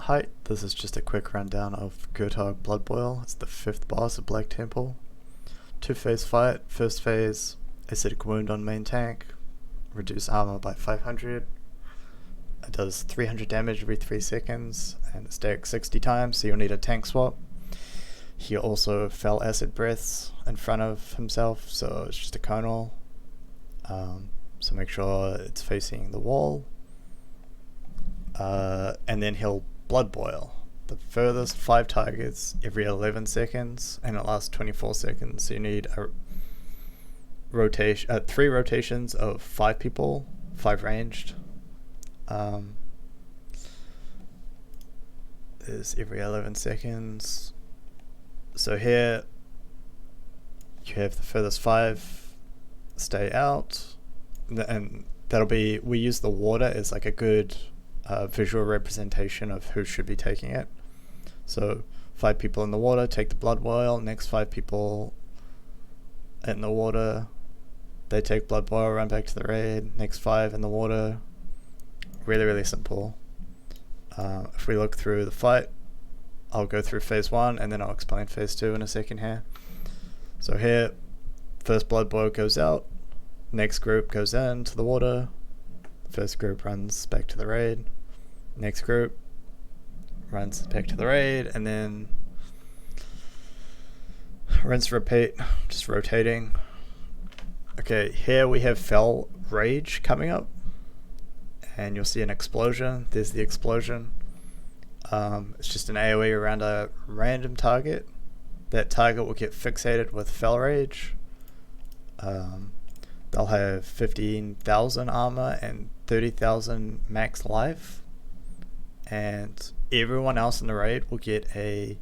Hi, this is just a quick rundown of Gurtogg Bloodboil. It's the 5th boss of Black Temple. 2-phase fight. First phase, acidic wound on main tank, reduce armor by 500. It does 300 damage every 3 seconds and it stacks 60 times, so you'll need a tank swap. He also fell acid breaths in front of himself, so it's just a conal. So make sure it's facing the wall. And then he'll blood boil the furthest 5 targets every 11 seconds, and it lasts 24 seconds. So you need a rotation, 3 rotations of 5 people, 5 ranged. Is every 11 seconds. So here you have the furthest 5 stay out, and that'll be, we use the water as like a good visual representation of who should be taking it. So 5 people in the water take the blood boil, next 5 people in the water, they take blood boil, run back to the raid, next 5 in the water. Really simple. If we look through the fight, I'll go through phase 1 and then I'll explain phase 2 in a second here. So here, first blood boil goes out, next group goes into the water, first group runs back to the raid, next group runs back to the raid, and then rinse, repeat, just rotating. Okay, here we have Fel Rage coming up, and you'll see an explosion. There's the explosion. It's just an AoE around a random target. That target will get fixated with Fel Rage. They'll have 15,000 armor and 30,000 max life, and everyone else in the raid will get a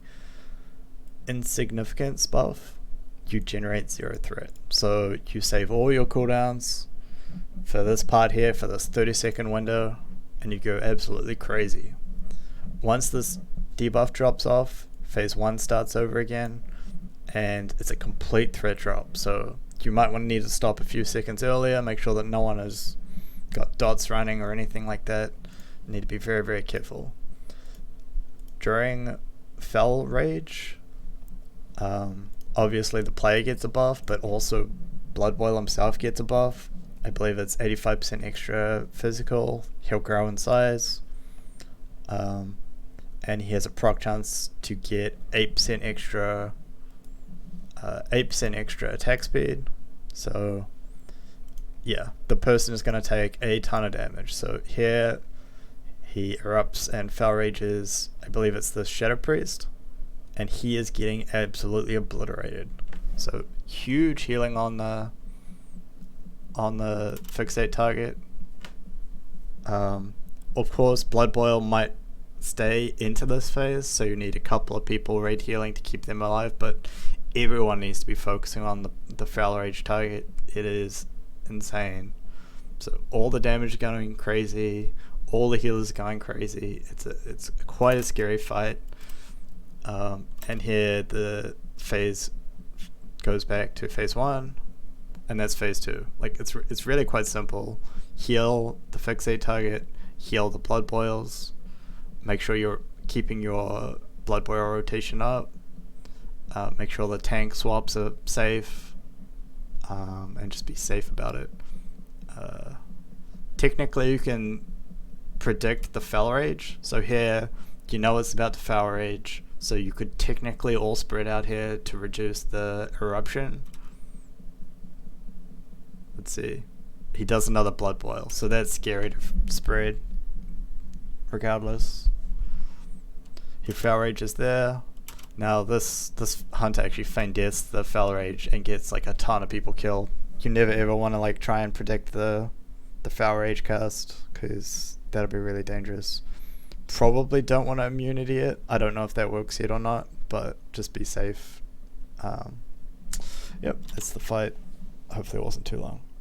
insignificance buff. You generate 0 threat, so you save all your cooldowns for this part here, for this 30-second window, and you go absolutely crazy. Once this debuff drops off, phase 1 starts over again, and it's a complete threat drop. So you might need to stop a few seconds earlier, make sure that no one has got dots running or anything like that. You need to be very careful. During Fel Rage, obviously the player gets a buff, but also Bloodboil himself gets a buff. I believe it's 85% extra physical. He'll grow in size. And he has a proc chance to get 8% extra 8% extra attack speed. So yeah, the person is going to take a ton of damage. So here he erupts and Fel Rages, I believe it's the Shadow Priest, and he is getting absolutely obliterated. So huge healing on the fixate target. Of course, Blood Boil might stay into this phase, so you need a couple of people raid healing to keep them alive, but everyone needs to be focusing on the Fel Rage target. It is insane. So all the damage is going crazy, all the healers are going crazy. It's quite a scary fight. And here the phase goes back to phase 1, and that's phase 2. Like it's really quite simple. Heal the fixate target, heal the blood boils, make sure you're keeping your blood boil rotation up, make sure the tank swaps are safe, and just be safe about it. Technically you can predict the Fel Rage, so here you know it's about to Fel Rage, so you could technically all spread out here to reduce the eruption. Let's see, he does another blood boil, so that's scary to spread regardless. He Fel Rages there. Now this hunter actually feign deaths the Fel Rage and gets like a ton of people killed. You never ever want to like try and predict the Fel Rage cast, because that'll be really dangerous. Probably don't want to immunity it. I don't know if that works yet or not, but just be safe. Yep, that's the fight. Hopefully it wasn't too long.